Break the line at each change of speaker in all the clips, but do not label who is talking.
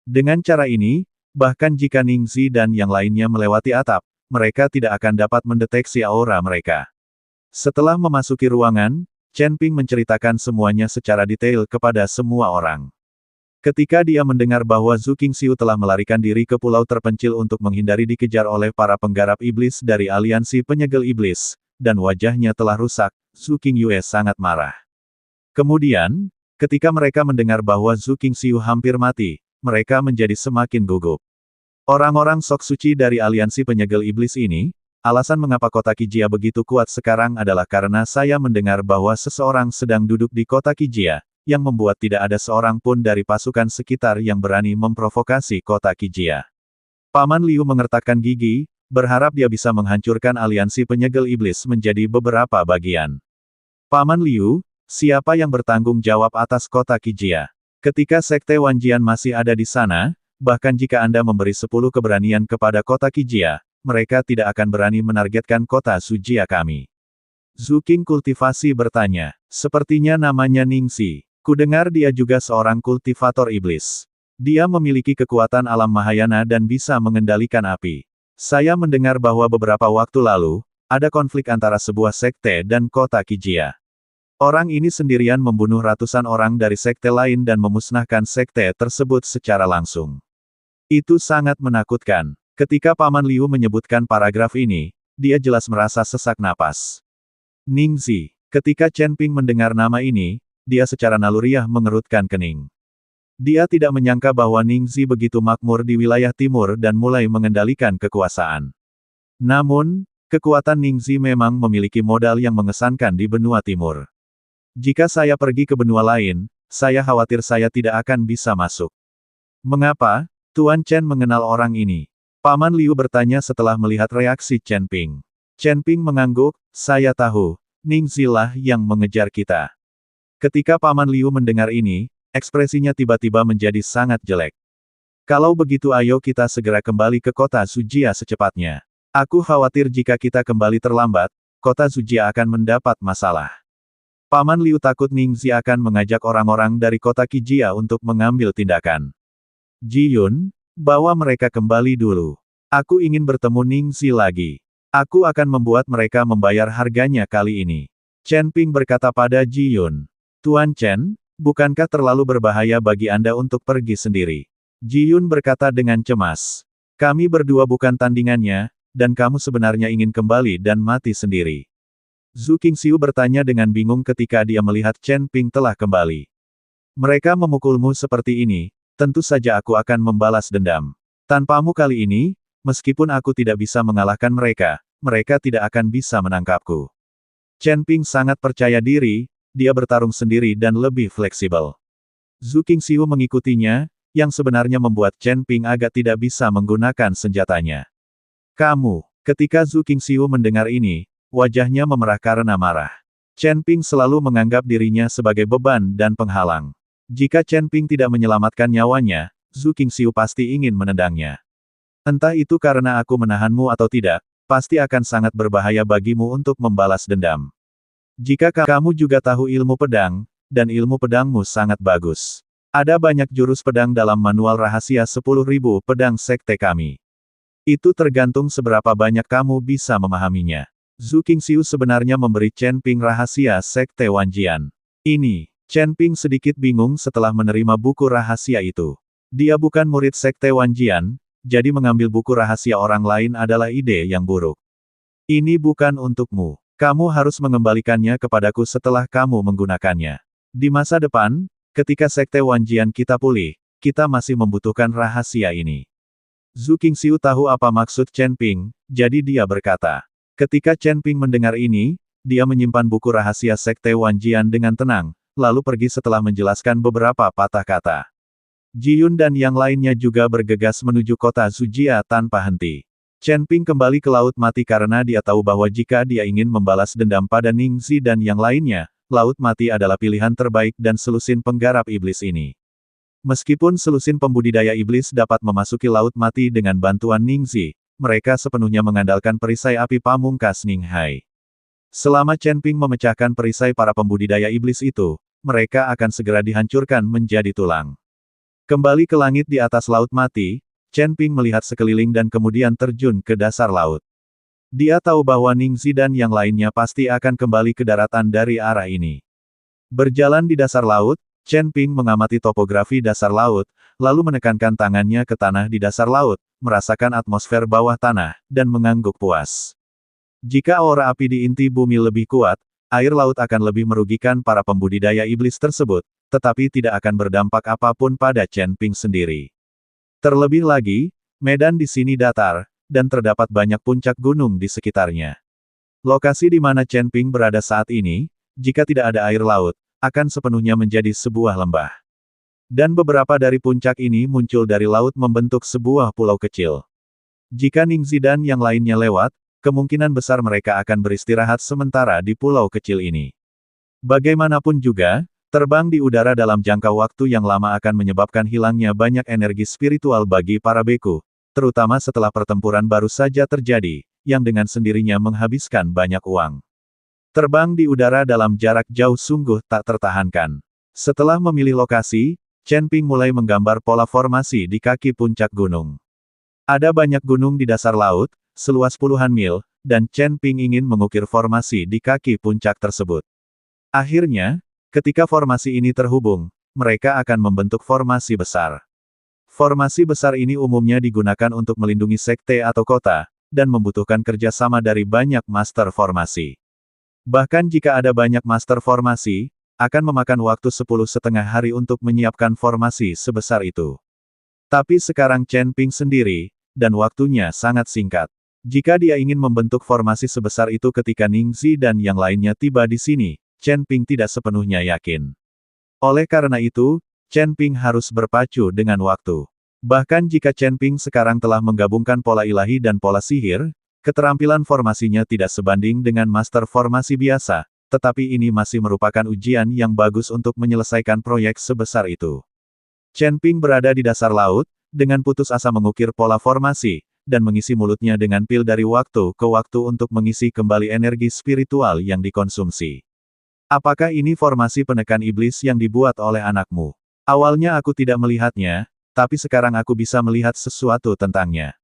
Dengan cara ini, bahkan jika Ningxi dan yang lainnya melewati atap, mereka tidak akan dapat mendeteksi aura mereka. Setelah memasuki ruangan, Chen Ping menceritakan semuanya secara detail kepada semua orang. Ketika dia mendengar bahwa Zhu Qingxiu telah melarikan diri ke pulau terpencil untuk menghindari dikejar oleh para penggarap iblis dari aliansi penyegel iblis, dan wajahnya telah rusak, Zhu Qingyue sangat marah. Kemudian, ketika mereka mendengar bahwa Zhu Qingxiu hampir mati, mereka menjadi semakin gugup. Orang-orang sok suci dari aliansi penyegel iblis ini, alasan mengapa kota Qijia begitu kuat sekarang adalah karena saya mendengar bahwa seseorang sedang duduk di kota Qijia, yang membuat tidak ada seorang pun dari pasukan sekitar yang berani memprovokasi kota Qijia. Paman Liu mengertakkan gigi, berharap dia bisa menghancurkan aliansi penyegel iblis menjadi beberapa bagian. Paman Liu, siapa yang bertanggung jawab atas kota Qijia? Ketika Sekte Wanjian masih ada di sana, bahkan jika Anda memberi 10 keberanian kepada kota Qijia, mereka tidak akan berani menargetkan kota Sujia kami. Zhu Qing kultivasi bertanya, sepertinya namanya Ningxi. Kudengar dia juga seorang kultivator iblis. Dia memiliki kekuatan alam Mahayana dan bisa mengendalikan api. Saya mendengar bahwa beberapa waktu lalu, ada konflik antara sebuah sekte dan kota Qijia. Orang ini sendirian membunuh ratusan orang dari sekte lain dan memusnahkan sekte tersebut secara langsung. Itu sangat menakutkan. Ketika Paman Liu menyebutkan paragraf ini, dia jelas merasa sesak napas. Ningxi. Ketika Chen Ping mendengar nama ini, dia secara naluriah mengerutkan kening. Dia tidak menyangka bahwa Ningxi begitu makmur di wilayah timur dan mulai mengendalikan kekuasaan. Namun, kekuatan Ningxi memang memiliki modal yang mengesankan di benua timur. Jika saya pergi ke benua lain, saya khawatir saya tidak akan bisa masuk. Mengapa? Tuan Chen mengenal orang ini. Paman Liu bertanya setelah melihat reaksi Chen Ping. Chen Ping mengangguk, saya tahu, Ningxi lah yang mengejar kita. Ketika Paman Liu mendengar ini, ekspresinya tiba-tiba menjadi sangat jelek. Kalau begitu ayo kita segera kembali ke kota Sujia secepatnya. Aku khawatir jika kita kembali terlambat, kota Sujia akan mendapat masalah. Paman Liu takut Ningxi akan mengajak orang-orang dari kota Qijia untuk mengambil tindakan. Ji Yun, bawa mereka kembali dulu. Aku ingin bertemu Ningxi lagi. Aku akan membuat mereka membayar harganya kali ini. Chen Ping berkata pada Ji Yun. Tuan Chen, bukankah terlalu berbahaya bagi Anda untuk pergi sendiri? Ji Yun berkata dengan cemas. Kami berdua bukan tandingannya, dan kamu sebenarnya ingin kembali dan mati sendiri. Zhu Qingxiu bertanya dengan bingung ketika dia melihat Chen Ping telah kembali. Mereka memukulmu seperti ini, tentu saja aku akan membalas dendam. Tanpamu kali ini, meskipun aku tidak bisa mengalahkan mereka, mereka tidak akan bisa menangkapku. Chen Ping sangat percaya diri, dia bertarung sendiri dan lebih fleksibel. Zhu Qingxiu mengikutinya, yang sebenarnya membuat Chen Ping agak tidak bisa menggunakan senjatanya. Kamu, ketika Zhu Qingxiu mendengar ini, wajahnya memerah karena marah. Chen Ping selalu menganggap dirinya sebagai beban dan penghalang. Jika Chen Ping tidak menyelamatkan nyawanya, Zhu Qingxiu pasti ingin menendangnya. Entah itu karena aku menahanmu atau tidak, pasti akan sangat berbahaya bagimu untuk membalas dendam. Jika kamu juga tahu ilmu pedang, dan ilmu pedangmu sangat bagus. Ada banyak jurus pedang dalam manual rahasia 10.000 pedang sekte kami. Itu tergantung seberapa banyak kamu bisa memahaminya. Zhu Qingxiu sebenarnya memberi Chen Ping rahasia Sekte Wanjian. Ini, Chen Ping sedikit bingung setelah menerima buku rahasia itu. Dia bukan murid Sekte Wanjian, jadi mengambil buku rahasia orang lain adalah ide yang buruk. Ini bukan untukmu. Kamu harus mengembalikannya kepadaku setelah kamu menggunakannya. Di masa depan, ketika Sekte Wanjian kita pulih, kita masih membutuhkan rahasia ini. Zhu Qingxiu tahu apa maksud Chen Ping, jadi dia berkata. Ketika Chen Ping mendengar ini, dia menyimpan buku rahasia Sekte Wanjian dengan tenang, lalu pergi setelah menjelaskan beberapa patah kata. Ji Yun dan yang lainnya juga bergegas menuju kota Sujia tanpa henti. Chen Ping kembali ke Laut Mati karena dia tahu bahwa jika dia ingin membalas dendam pada Ningxi dan yang lainnya, Laut Mati adalah pilihan terbaik dan selusin penggarap iblis ini. Meskipun selusin pembudidaya iblis dapat memasuki Laut Mati dengan bantuan Ningxi, mereka sepenuhnya mengandalkan perisai api pamungkas Ninghai. Selama Chen Ping memecahkan perisai para pembudidaya iblis itu, mereka akan segera dihancurkan menjadi tulang. Kembali ke langit di atas laut mati, Chen Ping melihat sekeliling dan kemudian terjun ke dasar laut. Dia tahu bahwa Ningxi dan yang lainnya pasti akan kembali ke daratan dari arah ini. Berjalan di dasar laut, Chen Ping mengamati topografi dasar laut, lalu menekankan tangannya ke tanah di dasar laut, merasakan atmosfer bawah tanah, dan mengangguk puas. Jika aura api di inti bumi lebih kuat, air laut akan lebih merugikan para pembudidaya iblis tersebut, tetapi tidak akan berdampak apapun pada Chen Ping sendiri. Terlebih lagi, medan di sini datar, dan terdapat banyak puncak gunung di sekitarnya. Lokasi di mana Chen Ping berada saat ini, jika tidak ada air laut, akan sepenuhnya menjadi sebuah lembah. Dan beberapa dari puncak ini muncul dari laut membentuk sebuah pulau kecil. Jika Ningxi dan yang lainnya lewat, kemungkinan besar mereka akan beristirahat sementara di pulau kecil ini. Bagaimanapun juga, terbang di udara dalam jangka waktu yang lama akan menyebabkan hilangnya banyak energi spiritual bagi para beku, terutama setelah pertempuran baru saja terjadi, yang dengan sendirinya menghabiskan banyak uang. Terbang di udara dalam jarak jauh sungguh tak tertahankan. Setelah memilih lokasi, Chen Ping mulai menggambar pola formasi di kaki puncak gunung. Ada banyak gunung di dasar laut, seluas puluhan mil, dan Chen Ping ingin mengukir formasi di kaki puncak tersebut. Akhirnya, ketika formasi ini terhubung, mereka akan membentuk formasi besar. Formasi besar ini umumnya digunakan untuk melindungi sekte atau kota, dan membutuhkan kerjasama dari banyak master formasi. Bahkan jika ada banyak master formasi, akan memakan waktu 10,5 hari untuk menyiapkan formasi sebesar itu. Tapi sekarang Chen Ping sendiri, dan waktunya sangat singkat. Jika dia ingin membentuk formasi sebesar itu ketika Ningxi dan yang lainnya tiba di sini, Chen Ping tidak sepenuhnya yakin. Oleh karena itu, Chen Ping harus berpacu dengan waktu. Bahkan jika Chen Ping sekarang telah menggabungkan pola ilahi dan pola sihir, keterampilan formasinya tidak sebanding dengan master formasi biasa, tetapi ini masih merupakan ujian yang bagus untuk menyelesaikan proyek sebesar itu. Chen Ping berada di dasar laut, dengan putus asa mengukir pola formasi, dan mengisi mulutnya dengan pil dari waktu ke waktu untuk mengisi kembali energi spiritual yang dikonsumsi. Apakah ini formasi penekan iblis yang dibuat oleh anakmu? Awalnya aku tidak melihatnya, tapi sekarang aku bisa melihat sesuatu tentangnya.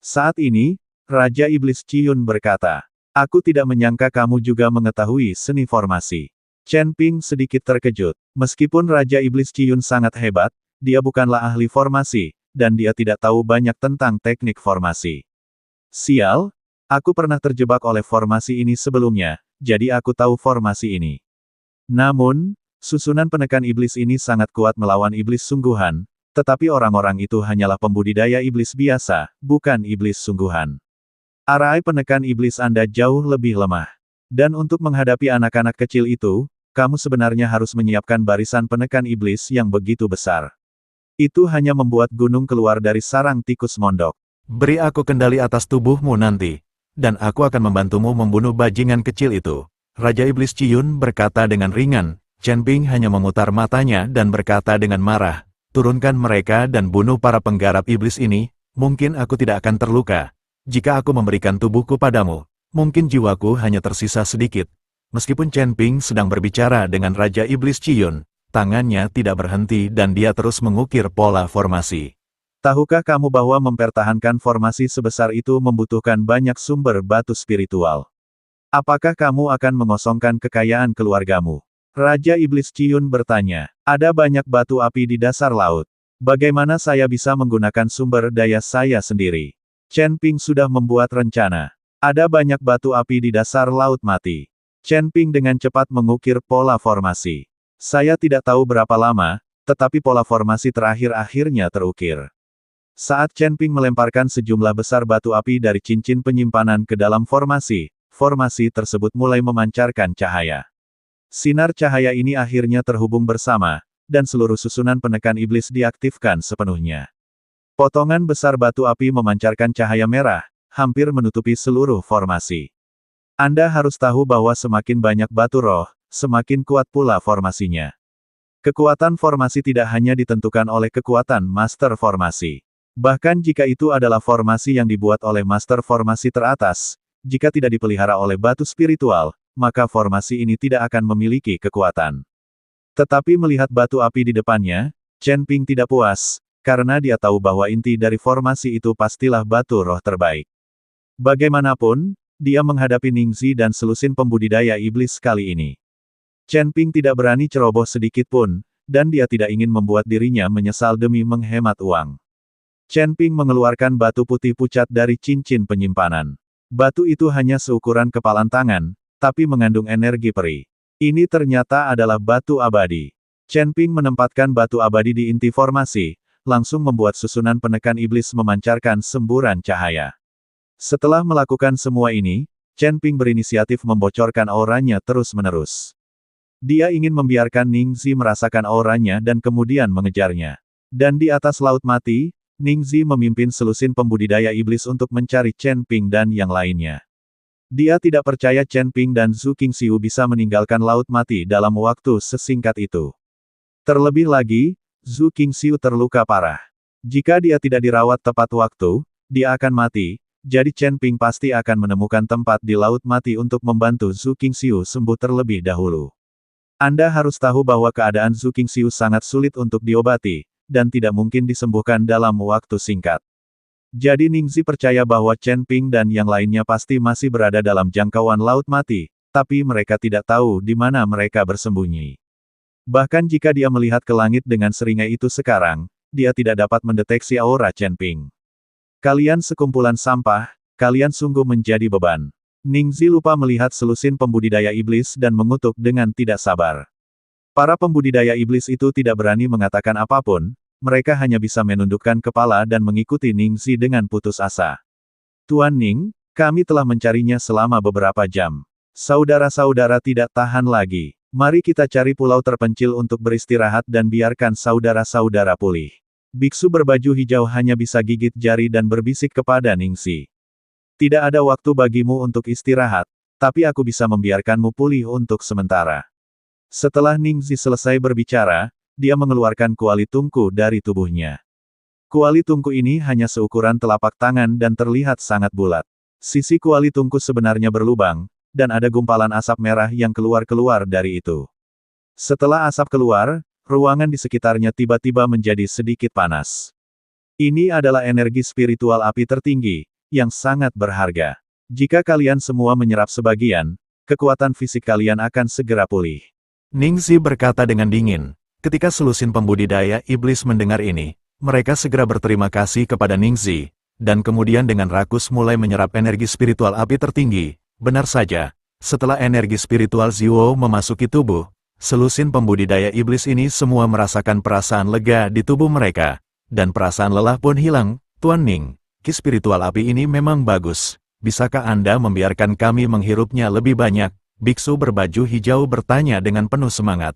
Saat ini, Raja Iblis Ciyun berkata, aku tidak menyangka kamu juga mengetahui seni formasi. Chen Ping sedikit terkejut. Meskipun Raja Iblis Ciyun sangat hebat, dia bukanlah ahli formasi, dan dia tidak tahu banyak tentang teknik formasi. Sial, aku pernah terjebak oleh formasi ini sebelumnya, jadi aku tahu formasi ini. Namun, susunan penekan iblis ini sangat kuat melawan iblis sungguhan, tetapi orang-orang itu hanyalah pembudidaya iblis biasa, bukan iblis sungguhan. Arai penekan iblis Anda jauh lebih lemah. Dan untuk menghadapi anak-anak kecil itu, kamu sebenarnya harus menyiapkan barisan penekan iblis yang begitu besar. Itu hanya membuat gunung keluar dari sarang tikus mondok. Beri aku kendali atas tubuhmu nanti, dan aku akan membantumu membunuh bajingan kecil itu. Raja Iblis Ciyun berkata dengan ringan. Chen Ping hanya memutar matanya dan berkata dengan marah, turunkan mereka dan bunuh para penggarap iblis ini, mungkin aku tidak akan terluka. Jika aku memberikan tubuhku padamu, mungkin jiwaku hanya tersisa sedikit. Meskipun Chen Ping sedang berbicara dengan Raja Iblis Ciyun, tangannya tidak berhenti dan dia terus mengukir pola formasi. Tahukah kamu bahwa mempertahankan formasi sebesar itu membutuhkan banyak sumber batu spiritual? Apakah kamu akan mengosongkan kekayaan keluargamu? Raja Iblis Ciyun bertanya. Ada banyak batu api di dasar laut. Bagaimana saya bisa menggunakan sumber daya saya sendiri? Chen Ping sudah membuat rencana. Ada banyak batu api di dasar laut mati. Chen Ping dengan cepat mengukir pola formasi. Saya tidak tahu berapa lama, tetapi pola formasi terakhir akhirnya terukir. Saat Chen Ping melemparkan sejumlah besar batu api dari cincin penyimpanan ke dalam formasi, formasi tersebut mulai memancarkan cahaya. Sinar cahaya ini akhirnya terhubung bersama, dan seluruh susunan penekan iblis diaktifkan sepenuhnya. Potongan besar batu api memancarkan cahaya merah, hampir menutupi seluruh formasi. Anda harus tahu bahwa semakin banyak batu roh, semakin kuat pula formasinya. Kekuatan formasi tidak hanya ditentukan oleh kekuatan master formasi. Bahkan jika itu adalah formasi yang dibuat oleh master formasi teratas, jika tidak dipelihara oleh batu spiritual, maka formasi ini tidak akan memiliki kekuatan. Tetapi melihat batu api di depannya, Chen Ping tidak puas, karena dia tahu bahwa inti dari formasi itu pastilah batu roh terbaik. Bagaimanapun, dia menghadapi Ningxi dan selusin pembudidaya iblis kali ini. Chen Ping tidak berani ceroboh sedikit pun, dan dia tidak ingin membuat dirinya menyesal demi menghemat uang. Chen Ping mengeluarkan batu putih pucat dari cincin penyimpanan. Batu itu hanya seukuran kepalan tangan, tapi mengandung energi peri. Ini ternyata adalah batu abadi. Chen Ping menempatkan batu abadi di inti formasi, langsung membuat susunan penekan iblis memancarkan semburan cahaya. Setelah melakukan semua ini, Chen Ping berinisiatif membocorkan auranya terus-menerus. Dia ingin membiarkan Ningxi merasakan auranya dan kemudian mengejarnya. Dan di atas laut mati, Ningxi memimpin selusin pembudidaya iblis untuk mencari Chen Ping dan yang lainnya. Dia tidak percaya Chen Ping dan Zhu Qingxiu bisa meninggalkan laut mati dalam waktu sesingkat itu. Terlebih lagi, Zhu Qingxiu terluka parah. Jika dia tidak dirawat tepat waktu, dia akan mati, jadi Chen Ping pasti akan menemukan tempat di laut mati untuk membantu Zhu Qingxiu sembuh terlebih dahulu. Anda harus tahu bahwa keadaan Zhu Qingxiu sangat sulit untuk diobati, dan tidak mungkin disembuhkan dalam waktu singkat. Jadi Ningxi percaya bahwa Chen Ping dan yang lainnya pasti masih berada dalam jangkauan laut mati, tapi mereka tidak tahu di mana mereka bersembunyi. Bahkan jika dia melihat ke langit dengan seringai itu sekarang, dia tidak dapat mendeteksi aura Chen Ping. Kalian sekumpulan sampah, kalian sungguh menjadi beban. Ningxi lupa melihat selusin pembudidaya iblis dan mengutuk dengan tidak sabar. Para pembudidaya iblis itu tidak berani mengatakan apapun, mereka hanya bisa menundukkan kepala dan mengikuti Ningxi dengan putus asa. Tuan Ning, kami telah mencarinya selama beberapa jam. Saudara-saudara tidak tahan lagi. Mari kita cari pulau terpencil untuk beristirahat dan biarkan saudara-saudara pulih. Biksu berbaju hijau hanya bisa gigit jari dan berbisik kepada Ningxi. Tidak ada waktu bagimu untuk istirahat, tapi aku bisa membiarkanmu pulih untuk sementara. Setelah Ningxi selesai berbicara, dia mengeluarkan kuali tungku dari tubuhnya. Kuali tungku ini hanya seukuran telapak tangan dan terlihat sangat bulat. Sisi kuali tungku sebenarnya berlubang, dan ada gumpalan asap merah yang keluar-keluar dari itu. Setelah asap keluar, ruangan di sekitarnya tiba-tiba menjadi sedikit panas. Ini adalah energi spiritual api tertinggi, yang sangat berharga. Jika kalian semua menyerap sebagian, kekuatan fisik kalian akan segera pulih. Ningxi berkata dengan dingin. Ketika selusin pembudidaya iblis mendengar ini, mereka segera berterima kasih kepada Ningxi, dan kemudian dengan rakus mulai menyerap energi spiritual api tertinggi. Benar saja, setelah energi spiritual Ziwo memasuki tubuh, selusin pembudidaya iblis ini semua merasakan perasaan lega di tubuh mereka, dan perasaan lelah pun hilang. Tuan Ning, ki spiritual api ini memang bagus. Bisakah Anda membiarkan kami menghirupnya lebih banyak? Biksu berbaju hijau bertanya dengan penuh semangat.